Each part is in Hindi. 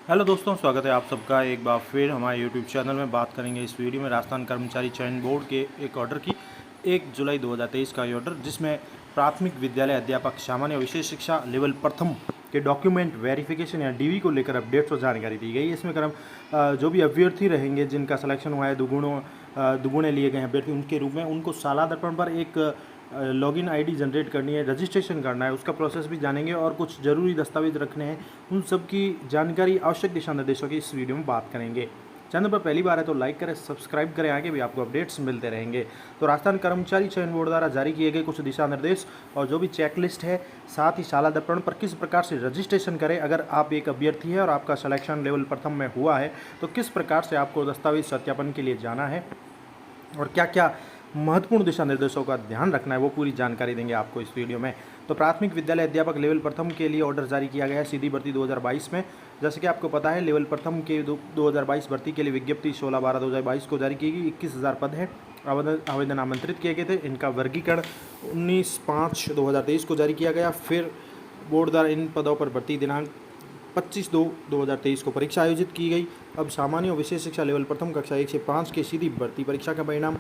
हेलो दोस्तों, स्वागत है आप सबका एक बार फिर हमारे यूट्यूब चैनल में। बात करेंगे इस वीडियो में राजस्थान कर्मचारी चयन बोर्ड के एक ऑर्डर की 1 जुलाई 2023 का ये ऑर्डर, जिसमें प्राथमिक विद्यालय अध्यापक सामान्य और विशेष शिक्षा लेवल प्रथम के डॉक्यूमेंट वेरिफिकेशन या डीवी को लेकर अपडेट्स और जानकारी दी गई है। इसमें क्रम जो भी अभ्यर्थी रहेंगे जिनका सिलेक्शन हुआ है दुगुने लिए गए हैं अभ्यर्थी, उनके रूप में उनको साला दर्पण पर एक लॉगिन आईडी जनरेट करनी है, रजिस्ट्रेशन करना है, उसका प्रोसेस भी जानेंगे और कुछ ज़रूरी दस्तावेज रखने हैं। उन सब की जानकारी, आवश्यक दिशा निर्देशों की इस वीडियो में बात करेंगे। चैनल पर पहली बार है तो लाइक करें, सब्सक्राइब करें, आगे भी आपको अपडेट्स मिलते रहेंगे। तो राजस्थान कर्मचारी चयन बोर्ड द्वारा जारी किए गए कुछ दिशा निर्देश और जो भी चेकलिस्ट है, साथ ही शाला दर्पण पर किस प्रकार से रजिस्ट्रेशन करें, अगर आप एक अभ्यर्थी है और आपका सिलेक्शन लेवल प्रथम में हुआ है तो किस प्रकार से आपको दस्तावेज सत्यापन के लिए जाना है और क्या क्या महत्वपूर्ण दिशा निर्देशों का ध्यान रखना है, वो पूरी जानकारी देंगे आपको इस वीडियो में। तो प्राथमिक विद्यालय अध्यापक लेवल प्रथम के लिए ऑर्डर जारी किया गया है सीधी भर्ती 2022 में। जैसे कि आपको पता है, लेवल प्रथम के 2022 भर्ती के लिए विज्ञप्ति 16/12/2022 को जारी की गई। 21,000 पद हैं, आवेदन आमंत्रित किए गए थे। इनका वर्गीकरण 19/5/2023 को जारी किया गया। फिर बोर्ड द्वारा इन पदों पर भर्ती दिनांक 25/2/2023 को परीक्षा आयोजित की गई। अब सामान्य और विशेष शिक्षा लेवल प्रथम कक्षा 1 से 5 की सीधी भर्ती परीक्षा का परिणाम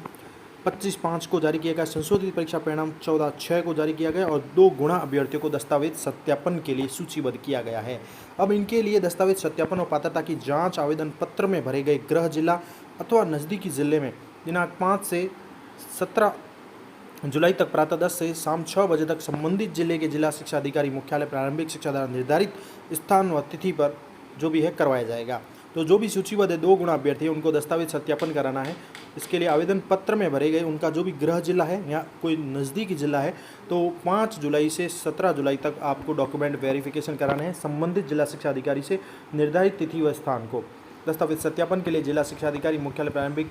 25/5 को जारी किया गया। संशोधित परीक्षा परिणाम 14/6 को जारी किया गया और 2 गुणा अभ्यर्थियों को दस्तावेज सत्यापन के लिए सूचीबद्ध किया गया है। अब इनके लिए दस्तावेज सत्यापन और पात्रता की जांच आवेदन पत्र में भरे गए गृह जिला अथवा नज़दीकी जिले में दिनांक 5 से 17 जुलाई तक प्रातः 10 से शाम 6 बजे तक संबंधित जिले के जिला शिक्षा अधिकारी मुख्यालय प्रारंभिक शिक्षा द्वारा निर्धारित स्थान व तिथि पर जो भी है करवाया जाएगा। तो जो भी सूचीबद्ध 2 गुणा अभ्यर्थी है उनको दस्तावेज सत्यापन कराना है। इसके लिए आवेदन पत्र में भरे गए उनका जो भी गृह जिला है या कोई नज़दीकी जिला है तो 5 जुलाई से 17 जुलाई तक आपको डॉक्यूमेंट वेरिफिकेशन कराना है संबंधित जिला शिक्षा अधिकारी से निर्धारित तिथि व स्थान को। दस्तावेज सत्यापन के लिए जिला शिक्षा अधिकारी मुख्यालय प्रारंभिक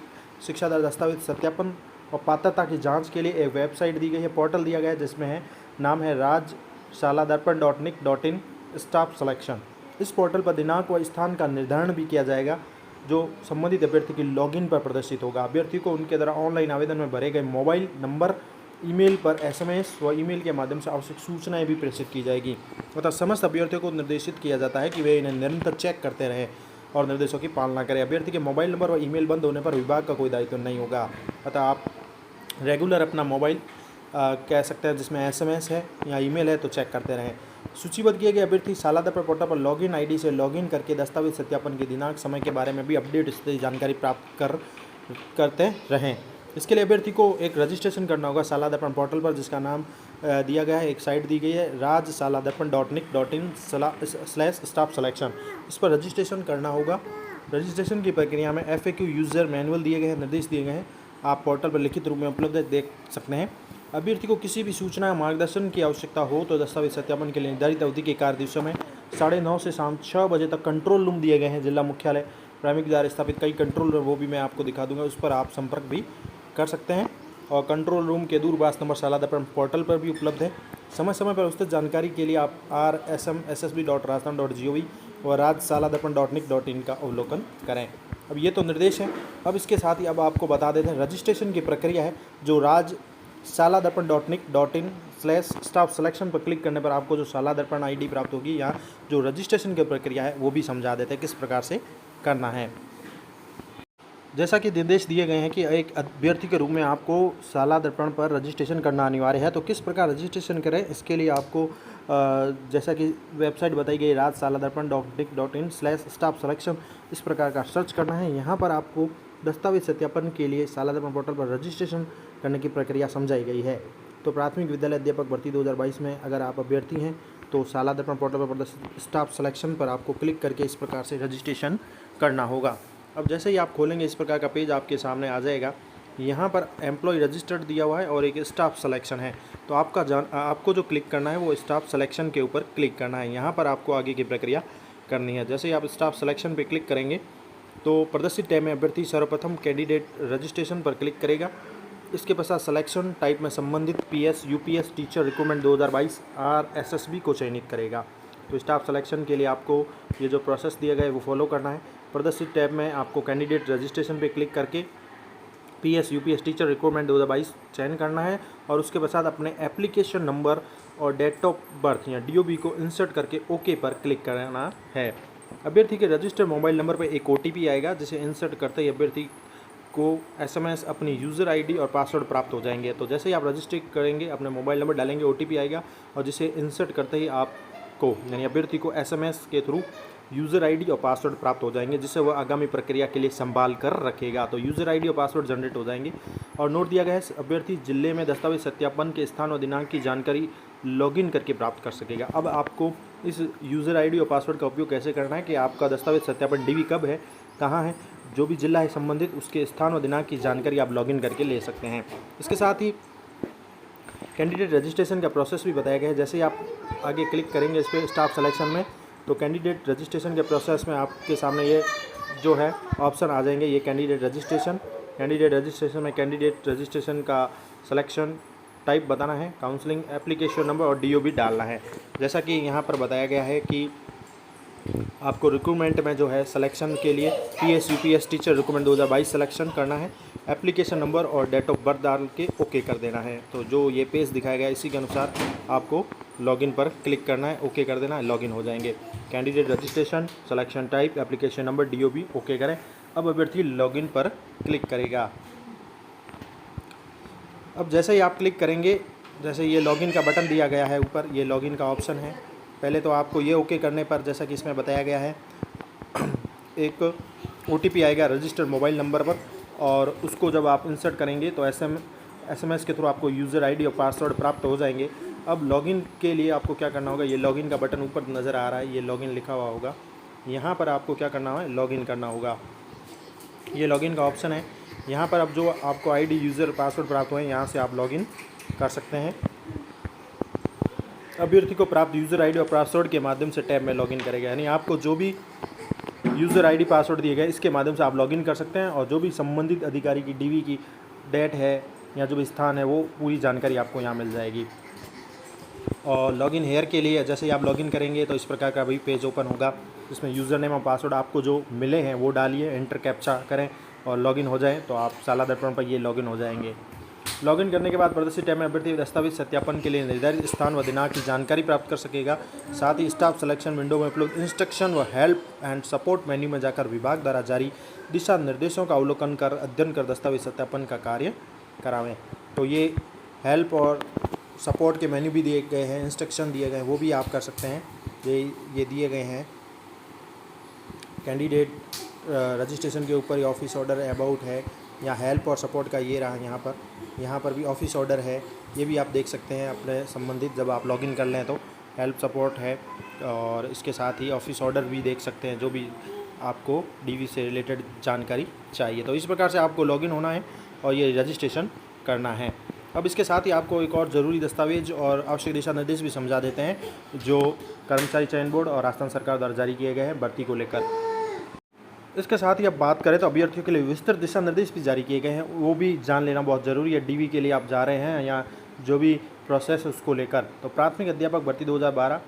शिक्षा द्वारा दस्तावेज सत्यापन और पात्रता की जांच के लिए एक वेबसाइट दी गई है, पोर्टल दिया गया है, जिसमें है नाम है rajshaladarpan.nic.in स्टाफ सिलेक्शन। इस पोर्टल पर दिनांक व स्थान का निर्धारण भी किया जाएगा जो संबंधित अभ्यर्थी की लॉगिन पर प्रदर्शित होगा। अभ्यर्थी को उनके द्वारा ऑनलाइन आवेदन में भरे गए मोबाइल नंबर, ईमेल पर एसएमएस व ईमेल के माध्यम से आवश्यक सूचनाएं भी प्रेषित की जाएगी। अतः समस्त अभ्यर्थियों को निर्देशित किया जाता है कि वे इन्हें निरंतर चेक करते रहें और निर्देशों की पालना करें। अभ्यर्थी के मोबाइल नंबर व ईमेल बंद होने पर विभाग का कोई दायित्व नहीं होगा। अतः आप रेगुलर अपना मोबाइल कह सकते हैं जिसमें एसएमएस है या ईमेल है तो चेक करते रहें। सूचीबद्ध किए गए अभ्यर्थी शाला दर्पण पोर्टल पर लॉगिन आईडी से लॉगिन करके दस्तावेज सत्यापन के दिनांक समय के बारे में भी अपडेट से जानकारी प्राप्त करते रहें। इसके लिए अभ्यर्थी को एक रजिस्ट्रेशन करना होगा शाला दर्पण पोर्टल पर, जिसका नाम दिया गया है, एक साइट दी गई है rajshaladarpan.nic.in/staff selection। इस पर रजिस्ट्रेशन करना होगा। रजिस्ट्रेशन की प्रक्रिया में FAQ यूज़र मैनुअल दिए गए हैं, निर्देश दिए गए हैं, आप पोर्टल पर लिखित रूप में उपलब्ध है, देख सकते हैं। अभ्यर्थी को किसी भी सूचना या मार्गदर्शन की आवश्यकता हो तो दस्तावेज सत्यापन के लिए निर्धारित अवधि के कार्य दिवसों में 9:30 से शाम 6 बजे तक कंट्रोल रूम दिए गए हैं जिला मुख्यालय प्राथमिक द्वारा स्थापित कई कंट्रोल रूम, वो भी मैं आपको दिखा दूंगा, उस पर आप संपर्क भी कर सकते हैं। और कंट्रोल रूम के दूरभाष नंबर शाला दर्पण पोर्टल पर भी उपलब्ध है। समय समय पर विस्तृत जानकारी के लिए आप rsmssb.rajasthan.gov और rajshaladarpan.nic.in का अवलोकन करें। अब ये तो निर्देश है। अब इसके साथ ही अब आपको बता देते हैं रजिस्ट्रेशन की प्रक्रिया है, जो rajshaladarpan.nic.in/staff selection पर क्लिक करने पर आपको जो शाला दर्पण आईडी प्राप्त होगी या जो रजिस्ट्रेशन की प्रक्रिया है वो भी समझा देते हैं किस प्रकार से करना है। जैसा कि निर्देश दिए गए हैं कि एक अभ्यर्थी के रूप में आपको शाला दर्पण पर रजिस्ट्रेशन करना अनिवार्य है। तो किस प्रकार रजिस्ट्रेशन करें, इसके लिए आपको जैसा कि वेबसाइट बताई गई rajshaladarpan.nic.in/staff selection, इस प्रकार का सर्च करना है। यहाँ पर आपको दस्तावेज सत्यापन के लिए शाला दर्पण पोर्टल पर रजिस्ट्रेशन करने की प्रक्रिया समझाई गई है। तो प्राथमिक विद्यालय अध्यापक भर्ती 2022 में अगर आप अभ्यर्थी हैं तो शाला दर्पण पोर्टल पर प्रदर्शित स्टाफ सिलेक्शन पर आपको क्लिक करके इस प्रकार से रजिस्ट्रेशन करना होगा। अब जैसे ही आप खोलेंगे इस प्रकार का पेज आपके सामने आ जाएगा। यहाँ पर एम्प्लॉय रजिस्टर्ड दिया हुआ है और एक स्टाफ सिलेक्शन है। तो आपको जो क्लिक करना है वो स्टाफ सिलेक्शन के ऊपर क्लिक करना है। यहाँ पर आपको आगे की प्रक्रिया करनी है। जैसे ही आप स्टाफ सिलेक्शन पर क्लिक करेंगे तो प्रदर्शित टैब में अभ्यर्थी सर्वप्रथम कैंडिडेट रजिस्ट्रेशन पर क्लिक करेगा। इसके पश्चात सिलेक्शन टाइप में संबंधित PS UPS teacher recruitment 2022 RSSB को चयनित करेगा। तो स्टाफ सिलेक्शन के लिए आपको ये जो प्रोसेस दिया गया है वो फॉलो करना है। प्रदर्शित टैब में आपको कैंडिडेट रजिस्ट्रेशन पे क्लिक करके PS UPS टीचर रिक्रूटमेंट 2022 चयन करना है और उसके पश्चात अपने एप्लीकेशन नंबर और डेट ऑफ बर्थ या DOB को इंसर्ट करके ओके पर क्लिक करना है। अभ्यर्थी के रजिस्टर्ड मोबाइल नंबर पर एक OTP आएगा, जिसे इंसर्ट करते ही अभ्यर्थी को SMS अपनी यूज़र ID और पासवर्ड प्राप्त हो जाएंगे। तो जैसे ही आप रजिस्टर करेंगे, अपने मोबाइल नंबर डालेंगे, OTP आएगा और जिसे इंसर्ट करते ही आपको यानी अभ्यर्थी को SMS के थ्रू यूज़र ID और पासवर्ड प्राप्त हो जाएंगे, जिसे वह आगामी प्रक्रिया के लिए संभाल कर रखेगा। तो यूज़र ID और पासवर्ड जनरेट हो जाएंगे। और नोट दिया गया है, अभ्यर्थी जिले में दस्तावेज सत्यापन के स्थान और दिनांक की जानकारी लॉगिन करके प्राप्त कर सकेगा। अब आपको इस यूज़र ID और पासवर्ड का उपयोग कैसे करना है कि आपका दस्तावेज सत्यापन DV कब है, कहाँ है, जो भी जिला है संबंधित, उसके स्थान और दिनांक की जानकारी आप लॉगिन करके ले सकते हैं। इसके साथ ही कैंडिडेट रजिस्ट्रेशन का प्रोसेस भी बताया गया है। जैसे ही आप आगे क्लिक करेंगे इस पर स्टाफ सिलेक्शन में, तो कैंडिडेट रजिस्ट्रेशन के प्रोसेस में आपके सामने ये जो है ऑप्शन आ जाएंगे। ये कैंडिडेट रजिस्ट्रेशन में कैंडिडेट रजिस्ट्रेशन का सिलेक्शन टाइप बताना है, काउंसलिंग एप्लीकेशन नंबर और DOB डालना है। जैसा कि यहाँ पर बताया गया है कि आपको रिक्रूटमेंट में जो है सिलेक्शन के लिए PS-UPS टीचर रिक्रूटमेंट 2022 सिलेक्शन करना है, एप्लीकेशन नंबर और डेट ऑफ बर्थ डाल के ओके कर देना है। तो जो ये पेज दिखाया गया है इसी के अनुसार आपको लॉगिन पर क्लिक करना है, ओके कर देना है, लॉगिन हो जाएंगे। Candidate registration, selection type, application number, DOB okay करें। अब अभ्यर्थी लॉगिन पर क्लिक करेगा। अब जैसे ही आप क्लिक करेंगे, जैसे ये लॉगिन का बटन दिया गया है ऊपर, ये लॉगिन का ऑप्शन है। पहले तो आपको ये ओके करने पर, जैसा कि इसमें बताया गया है, एक OTP आएगा रजिस्टर्ड मोबाइल नंबर पर, और उसको जब आप इंसर्ट करेंगे तो SMS के थ्रू आपको यूज़र ID और पासवर्ड प्राप्त हो जाएंगे। अब लॉगिन के लिए आपको क्या करना होगा, ये लॉगिन का बटन ऊपर नज़र आ रहा है, ये लॉगिन लिखा हुआ होगा, यहाँ पर आपको क्या करना है, लॉगिन करना होगा। ये लॉगिन का ऑप्शन है, यहाँ पर अब जो आपको ID, यूज़र, पासवर्ड प्राप्त हुए, यहाँ से आप लॉगिन कर सकते हैं। अभ्यर्थी को प्राप्त यूज़र ID और पासवर्ड के माध्यम से टैब में लॉगिन करेगा, यानी आपको जो भी यूज़र ID पासवर्ड दिए गए इसके माध्यम से आप लॉगिन कर सकते हैं, और जो भी संबंधित अधिकारी की DV की डेट है या जो भी स्थान है वो पूरी जानकारी आपको यहाँ मिल जाएगी। और लॉगिन हेयर के लिए जैसे ही आप लॉगिन करेंगे तो इस प्रकार का भी पेज ओपन होगा, जिसमें यूज़र नेम और पासवर्ड आपको जो मिले हैं वो डालिए, एंटर कैप्चा करें और लॉगिन हो जाएं, तो आप शाला दर्पण पर ये लॉगिन हो जाएंगे। लॉगिन करने के बाद प्रदर्शित टैब में अभ्यर्थी दस्तावेज सत्यापन के लिए निर्धारित स्थान व दिनांक की जानकारी प्राप्त कर सकेगा। साथ ही स्टाफ सिलेक्शन विंडो में उपलब्ध इंस्ट्रक्शन व हेल्प एंड सपोर्ट मेन्यू में जाकर विभाग द्वारा जारी दिशा निर्देशों का अवलोकन कर अध्ययन कर दस्तावेज सत्यापन का कार्य करावें। तो ये हेल्प और सपोर्ट के मेन्यू भी दिए गए हैं, इंस्ट्रक्शन दिए गए हैं, वो भी आप कर सकते हैं। ये दिए गए हैं कैंडिडेट रजिस्ट्रेशन के ऊपर, ये ऑफिस ऑर्डर अबाउट है, या हेल्प और सपोर्ट का ये रहा यहाँ पर भी ऑफिस ऑर्डर है, ये भी आप देख सकते हैं अपने संबंधित। जब आप लॉगिन कर लें तो हेल्प सपोर्ट है, और इसके साथ ही ऑफिस ऑर्डर भी देख सकते हैं, जो भी आपको DV से रिलेटेड जानकारी चाहिए। तो इस प्रकार से आपको लॉगिन होना है और ये रजिस्ट्रेशन करना है। अब इसके साथ ही आपको एक और ज़रूरी दस्तावेज और आवश्यक दिशा निर्देश भी समझा देते हैं, जो कर्मचारी चयन बोर्ड और राजस्थान सरकार द्वारा जारी किए गए हैं भर्ती को लेकर। इसके साथ ही अब बात करें तो अभ्यर्थियों के लिए विस्तृत दिशा निर्देश भी जारी किए गए हैं, वो भी जान लेना बहुत ज़रूरी है। DV के लिए आप जा रहे हैं या जो भी प्रोसेस है उसको लेकर। तो प्राथमिक अध्यापक भर्ती 2012,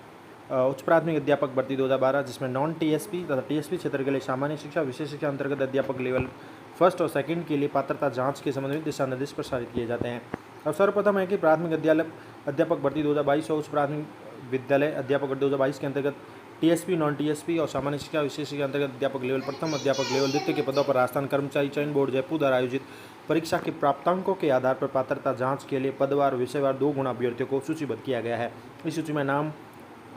उच्च प्राथमिक अध्यापक भर्ती 2012, जिसमें नॉन TSP तथा TSP क्षेत्र के लिए सामान्य शिक्षा, विशेष शिक्षा अंतर्गत अध्यापक लेवल 1 और 2 के लिए पात्रता जाँच के संबंध में दिशा निर्देश प्रसारित किए जाते हैं। अब सर्वप्रथम है कि प्राथमिक अध्यापक भर्ती 2022 और उच्च प्राथमिक विद्यालय अध्यापक भर्ती 2022 के अंतर्गत TSP, नॉन TSP और सामान्य शिक्षा, विशेष शिक्षा अंतर्गत अध्यापक लेवल प्रथम, अध्यापक लेवल द्वितीय के पदों पर राजस्थान कर्मचारी चयन बोर्ड जयपुर द्वारा आयोजित परीक्षा के प्राप्तांकों के आधार पर पात्रता जांच के लिए पदवार विषयवार 2 गुणा अभ्यर्थियों को सूचीबद्ध किया गया है। इस सूची में नाम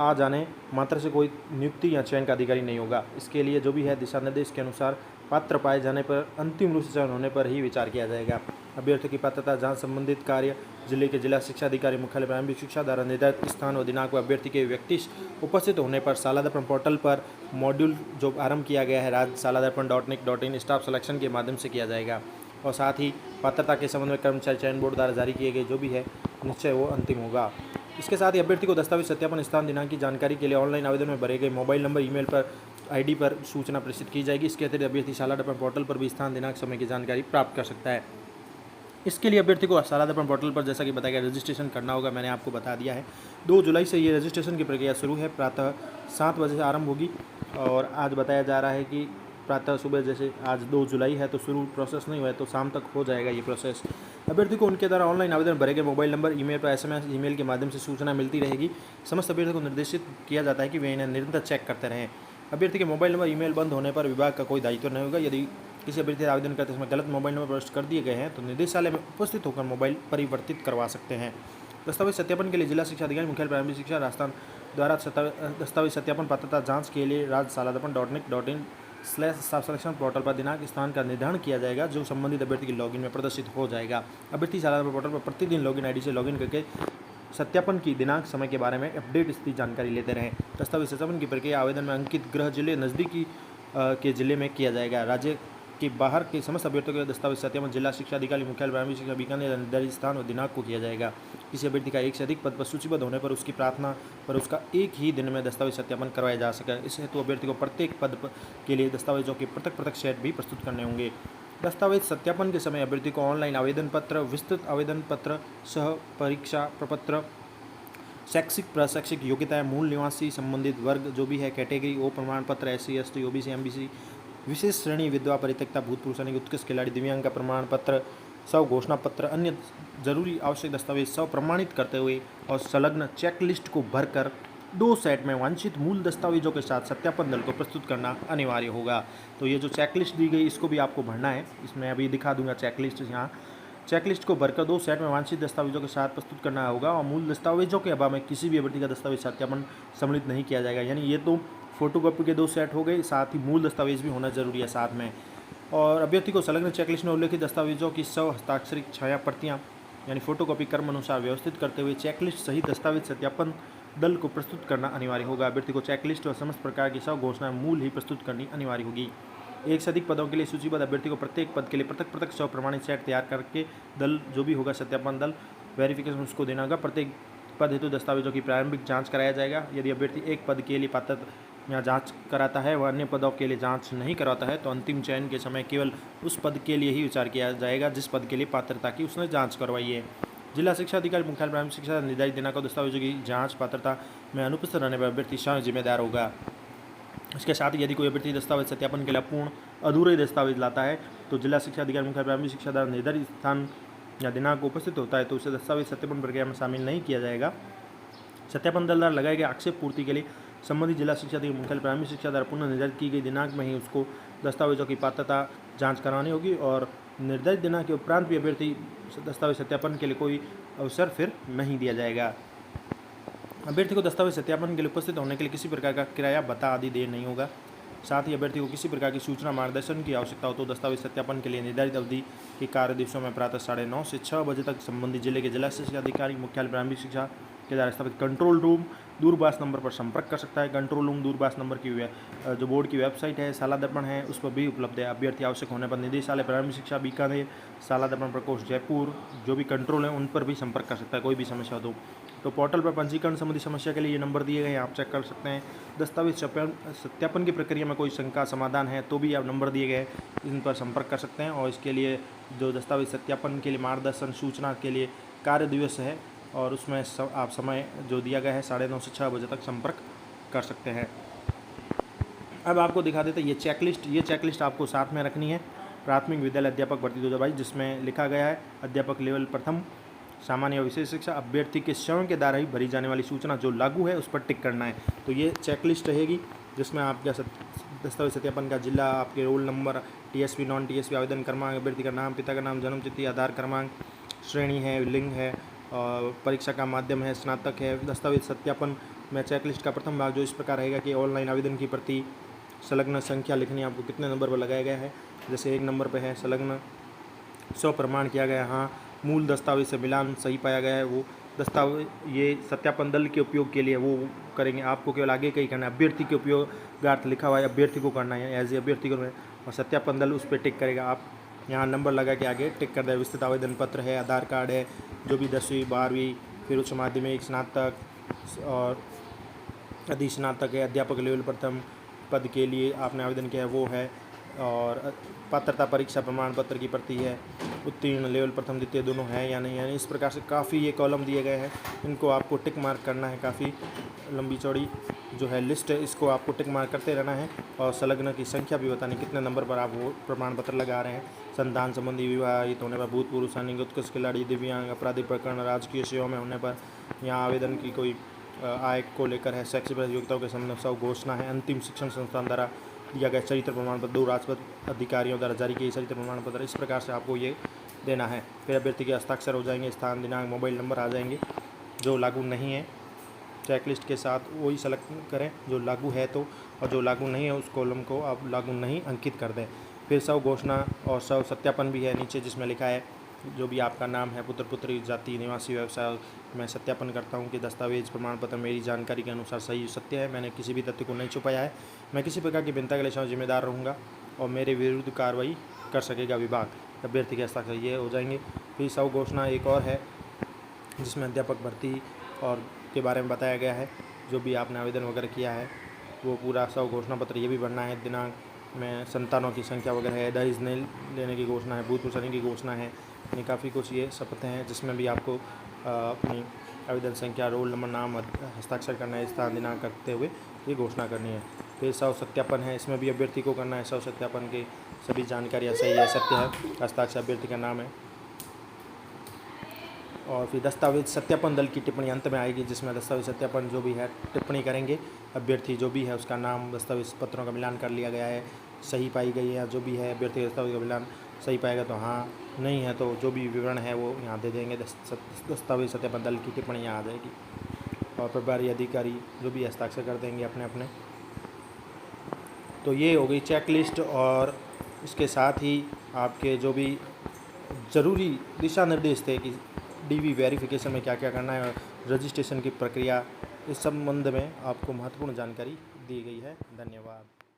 आ जाने मात्र से कोई नियुक्ति या चयन का अधिकारी नहीं होगा। इसके लिए जो भी है दिशा निर्देश के अनुसार पात्र पाए जाने पर अंतिम रूप से चयन होने पर ही विचार किया जाएगा। अभ्यर्थियों की पात्रता जांच संबंधित कार्य जिले के जिला शिक्षा अधिकारी मुख्यालय प्रारंभिक शिक्षा द्वारा निर्धारित स्थान और दिनांक व अभ्यर्थी के व्यक्ति उपस्थित होने पर शाला दर्पण पोर्टल पर मॉड्यूल जो आरंभ किया गया है radsaladharpan.nic.in स्टाफ सिलेक्शन के माध्यम से किया जाएगा। और साथ ही पात्रता के संबंध में कर्मचारी चयन बोर्ड द्वारा जारी किए गए जो भी है निश्चय वो अंतिम होगा। इसके साथ ही अभ्यर्थी को दस्तावेज सत्यापन स्थान दिनांक की जानकारी के लिए ऑनलाइन आवेदन में भरे गए मोबाइल नंबर, ईमेल पर ID पर सूचना प्रेषित की जाएगी। इसके अतिरिक्त अभ्यर्थी शाला दर्पण पोर्टल पर भी स्थान दिनांक समय की जानकारी प्राप्त कर सकता है। इसके लिए अभ्यर्थी को शाला दर्पण पोर्टल पर जैसा कि बताया गया रजिस्ट्रेशन करना होगा, मैंने आपको बता दिया है। 2 जुलाई से ये रजिस्ट्रेशन की प्रक्रिया शुरू है, प्रातः 7 बजे से आरंभ होगी। और आज बताया जा रहा है कि प्रातः सुबह, जैसे आज 2 जुलाई है तो शुरू प्रोसेस नहीं हुआ है तो शाम तक हो जाएगा ये प्रोसेस। अभ्यर्थी को उनके द्वारा ऑनलाइन आवेदन भरे गए मोबाइल नंबर, ईमेल पर SMS, ईमेल के माध्यम से सूचना मिलती रहेगी। समस्त अभ्यर्थी को निर्देशित किया जाता है कि वे इन्हें निरंतर चेक करते रहें। अभ्यर्थी के मोबाइल नंबर ईमेल बंद होने पर विभाग का कोई दायित्व नहीं होगा। यदि किसी अभ्यर्थी आवेदन करते समय गलत मोबाइल नंबर प्रविष्ट कर दिए गए हैं तो निदेशालय में उपस्थित होकर मोबाइल परिवर्तित करवा सकते हैं। दस्तावेज सत्यापन के लिए जिला शिक्षा अधिकारी मुख्यालय प्रारंभिक शिक्षा राजस्थान द्वारा दस्तावेज सत्यापन पात्रता जांच के लिए राज्य/सालादर्पण.nic.in/सब-सिलेक्शन पोर्टल पर दिनांक स्थान का निर्धारण किया जाएगा, जो संबंधित अभ्यर्थी के लॉगिन में प्रदर्शित हो जाएगा। अभ्यर्थी सालादर्पण पोर्टल पर प्रतिदिन लॉगिन आईडी से लॉगिन करके सत्यापन की दिनांक समय के बारे में अपडेट स्थिति जानकारी लेते रहें। दस्तावेज सत्यापन की प्रक्रिया आवेदन में अंकित गृह जिले नज़दीकी के जिले में किया जाएगा। राज्य के बाहर के समस्त अभ्यर्थियों के दस्तावेज सत्यापन जिला शिक्षा अधिकारी मुख्यालय प्रारंभिक शिक्षा बीकानेर निर्धारित स्थान और दिनांक को किया जाएगा। किसी अभ्यर्थी का एक से अधिक पद पर सूचीबद्ध होने पर उसकी प्रार्थना पर उसका एक ही दिन में दस्तावेज सत्यापन करवाया जा सके। इस हेतु अभ्यर्थी को प्रत्येक पद के लिए दस्तावेजों के पृथक पृथक सेट भी प्रस्तुत करने होंगे। दस्तावेज सत्यापन के समय अभ्यर्थी को ऑनलाइन आवेदन पत्र, विस्तृत आवेदन पत्र, सह परीक्षा प्रपत्र, शैक्षिक प्रशैक्षिक योग्यताएं, मूल निवासी, संबंधित वर्ग जो भी है, कैटेगरी, ओ प्रमाण पत्र, SC ST OBC MBC, विशेष श्रेणी, विधवा, परित्यक्ता, भूतपूर्व सैनिक, उत्कृष्ट खिलाड़ी, दिव्यांग का प्रमाण पत्र, सब घोषणा पत्र, अन्य जरूरी आवश्यक दस्तावेज सब प्रमाणित करते हुए और संलग्न चेकलिस्ट को भरकर 2 सेट में वांछित मूल दस्तावेजों के साथ सत्यापन दल को प्रस्तुत करना अनिवार्य होगा। तो ये जो चेकलिस्ट दी गई इसको भी आपको भरना है। इसमें अभी दिखा दूंगा चेकलिस्ट। यहाँ चेकलिस्ट को भरकर 2 सेट में वांछित दस्तावेजों के साथ प्रस्तुत करना होगा और मूल दस्तावेजों के अभाव में किसी भी अभ्यर्थी का दस्तावेज सत्यापन सम्मिलित नहीं किया जाएगा। यानी ये तो फोटोकॉपी के 2 सेट हो गए, साथ ही मूल दस्तावेज भी होना जरूरी है साथ में। और अभ्यर्थी को संलग्न चेकलिस्ट में उल्लेखित दस्तावेजों की 100 हस्ताक्षरित छाया प्रतियां यानी फोटोकॉपी क्रम अनुसार व्यवस्थित करते हुए चेकलिस्ट सहित दस्तावेज सत्यापन दल को प्रस्तुत करना अनिवार्य होगा। अभ्यर्थी को चेकलिस्ट और समस्त प्रकार की सब घोषणाएं मूल ही प्रस्तुत करनी अनिवार्य होगी। एक से अधिक पदों के लिए सूचीबद्ध अभ्यर्थी को प्रत्येक पद के लिए पृथक पृथक 100 प्रमाणित सेट तैयार करके दल जो भी होगा सत्यापन दल वेरिफिकेशन उसको देना होगा। प्रत्येक पद हेतु दस्तावेजों की प्रारंभिक जांच कराया जाएगा। यदि अभ्यर्थी एक पद के लिए पात्र या जांच कराता है व अन्य पदों के लिए जांच नहीं कराता है तो अंतिम चयन के समय केवल उस पद के लिए ही विचार किया जाएगा जिस पद के लिए पात्रता की उसने जाँच करवाई है। जिला शिक्षा अधिकारी मुख्यालय प्रारंभिक शिक्षा निर्धारित दिनांक को दस्तावेजों की जाँच पात्रता में अनुपस्थित रहने पर अभ्यर्थी स्वयं जिम्मेदार होगा। इसके साथ ही यदि कोई अभ्यर्थी दस्तावेज सत्यापन के लिए पूर्ण अधूरे दस्तावेज लाता है तो जिला शिक्षा अधिकारी मुख्यालय प्रारंभिक शिक्षा द्वारा निर्धारित स्थान या दिनांक उपस्थित होता है तो उसे दस्तावेज सत्यापन प्रक्रिया में शामिल नहीं किया जाएगा। सत्यापन दल द्वारा लगाए गए आक्षेप पूर्ति के लिए संबंधित जिला शिक्षा अधिकारी मुख्यालय प्रारंभिक शिक्षा द्वारा पुनः निर्धारित की गई दिनांक में ही उसको दस्तावेजों की पात्रता जाँच करानी होगी और निर्धारित दिनांक के उपरांत भी अभ्यर्थी दस्तावेज सत्यापन के लिए कोई अवसर फिर नहीं दिया जाएगा। अभ्यर्थी को दस्तावेज सत्यापन के लिए उपस्थित होने के लिए किसी प्रकार का किराया भत्ता आदि देय नहीं होगा। साथ ही अभ्यर्थी को किसी प्रकार की सूचना मार्गदर्शन की आवश्यकता हो तो दस्तावेज सत्यापन के लिए निर्धारित अवधि के कार्य दिवसों में प्रातः 9:30 से 6 बजे तक संबंधित जिले के जिला शिक्षा अधिकारी मुख्यालय प्रारंभिक शिक्षा के द्वारा स्थापित कंट्रोल रूम दूरभाष नंबर पर संपर्क कर सकता है। कंट्रोल रूम दूरभाष नंबर की जो बोर्ड की वेबसाइट है सालादर्पण है उस पर भी उपलब्ध है। अभ्यर्थी आवश्यक होने पर निदेशालय प्रारंभिक शिक्षा बीकानेर, सालादर्पण प्रकोष्ठ जयपुर जो भी कंट्रोल है उन पर भी संपर्क कर सकता है कोई भी समस्या हो तो पोर्टल पर पंजीकरण संबंधी समस्या के लिए ये नंबर दिए गए हैं, आप चेक कर सकते हैं। दस्तावेज सत्यापन की प्रक्रिया में कोई शंका समाधान है तो भी आप नंबर दिए गए इन पर संपर्क कर सकते हैं। और इसके लिए जो दस्तावेज सत्यापन के लिए मार्गदर्शन सूचना के लिए कार्य दिवस है और उसमें आप समय जो दिया गया है 9:30 से 6 बजे तक संपर्क कर सकते हैं। अब आपको दिखा देते हैं ये चेकलिस्ट आपको साथ में रखनी है। प्राथमिक विद्यालय अध्यापक भर्ती 2022 जिसमें लिखा गया है अध्यापक लेवल प्रथम सामान्य और विशेष शिक्षा अभ्यर्थी के स्वयं के द्वारा ही भरी जाने वाली सूचना जो लागू है उस पर टिक करना है। तो ये चेकलिस्ट रहेगी जिसमें आपका दस्तावेज सत्यापन का जिला, आपके roll number, TSP non TSP आवेदन क्रमांक, अभ्यर्थी का नाम, पिता का नाम, जन्म तिथि, आधार क्रमांक, श्रेणी है, लिंग है और परीक्षा का माध्यम है, स्नातक है। दस्तावेज सत्यापन में चेकलिस्ट का प्रथम भाग जो इस प्रकार रहेगा कि ऑनलाइन आवेदन की प्रति, संलग्न संख्या लिखनी है आपको कितने नंबर पर लगाया गया है। जैसे 1 नंबर पर है संलग्न 100 प्रमाण किया गया, हाँ मूल दस्तावेज से मिलान सही पाया गया है। वो दस्तावेज ये सत्यापन दल के उपयोग के लिए वो करेंगे, आपको केवल आगे का ही करना है। अभ्यर्थी के उपयोगार्थ लिखा हुआ है अभ्यर्थी को करना है एज ए अभ्यर्थी को और सत्यापन दल उस पर टिक करेगा। आप यहाँ नंबर लगा के आगे टिक कर दें। विस्तृत आवेदन पत्र है, आधार कार्ड है, जो भी 10वीं 12वीं फिर उच्च माध्यमिक, स्नातक और अधिस्नातक है, अध्यापक लेवल प्रथम पद के लिए आपने आवेदन किया है वो है और पात्रता परीक्षा प्रमाण पत्र की प्रति है, उत्तीर्ण लेवल प्रथम द्वितीय दोनों है या नहीं। यानी इस प्रकार से काफ़ी ये कॉलम दिए गए हैं, इनको आपको टिक मार्क करना है। काफ़ी लंबी चौड़ी जो है लिस्ट है इसको आपको टिक मार्क करते रहना है और संलग्न की संख्या भी बतानी कितने नंबर पर आप वो प्रमाण पत्र लगा रहे हैं। संतान संबंधी, विवाहित होने पर, भूतपूर्व सैनिक, उत्कृष्ट खिलाड़ी, दिव्यांग, आपराधिक प्रकरण, राजकीय सेवा में होने पर, यहाँ आवेदन की कोई आय को लेकर है, शैक्षिक प्रतियोगिताओं के संबंध में सब घोषणा है, अंतिम शिक्षण संस्थान द्वारा दिया गया चरित्र प्रमाण पत्र, 2 राजपत्र अधिकारियों द्वारा जारी किए चरित्र प्रमाण पत्र, इस प्रकार से आपको ये देना है। फिर अभ्यर्थी के हस्ताक्षर हो जाएंगे, स्थान, दिनांक, मोबाइल नंबर आ जाएंगे। जो लागू नहीं है चेकलिस्ट के साथ वही सेलेक्ट करें जो लागू है तो, और जो लागू नहीं है उस कॉलम को आप लागू नहीं अंकित कर दें। फिर सब घोषणा और सब सत्यापन भी है नीचे, जिसमें लिखा है जो भी आपका नाम है, पुत्र पुत्री, जाति, निवासी, व्यवसाय, मैं सत्यापन करता हूं कि दस्तावेज प्रमाण पत्र मेरी जानकारी के अनुसार सही सत्य है, मैंने किसी भी तथ्य को नहीं छुपाया है, मैं किसी प्रकार की भिन्नता के लिए जिम्मेदार रहूँगा और मेरे विरुद्ध कार्रवाई कर सकेगा विभाग। अभ्यर्थी के हस्ताक्षर ये हो जाएंगे। फिर सब घोषणा एक और है जिसमें अध्यापक भर्ती और के बारे में बताया गया है, जो भी आपने आवेदन वगैरह किया है वो पूरा सब घोषणा पत्र ये भी भरना है। दिनांक में संतानों की संख्या वगैरह है, दहेज नहीं लेने की घोषणा है, भूत पुरानी की घोषणा है, यानी काफ़ी कुछ ये शपथ हैं जिसमें भी आपको अपनी आवेदन संख्या, रोल नंबर, नाम, हस्ताक्षर करना है, स्थान, दिनांक करते हुए ये घोषणा करनी है। फिर सब सत्यापन है, इसमें भी अभ्यर्थी को करना है सब सत्यापन के सभी जानकारियाँ सही है, सत्य है, हस्ताक्षर अभ्यर्थी का नाम है। और फिर दस्तावेज सत्यापन दल की टिप्पणी अंत में आएगी, जिसमें दस्तावेज सत्यापन जो भी है टिप्पणी करेंगे अभ्यर्थी, जो भी है उसका नाम, दस्तावेज पत्रों का मिलान कर लिया गया है, सही पाई गई है, जो भी है अभ्यर्थी दस्तावेज का मिलान सही पाएगा तो हाँ, नहीं है तो जो भी विवरण है वो यहाँ दे देंगे। दस्तावेज सत्यापन दल की टिप्पणी यहाँ आ जाएगी और प्रभारी अधिकारी जो भी हस्ताक्षर कर देंगे अपने अपने। तो ये हो गई चेकलिस्ट, और इसके साथ ही आपके जो भी ज़रूरी दिशा निर्देश थे कि डीवी वेरिफिकेशन में क्या क्या करना है, रजिस्ट्रेशन की प्रक्रिया, इस संबंध में आपको महत्वपूर्ण जानकारी दी गई है। धन्यवाद।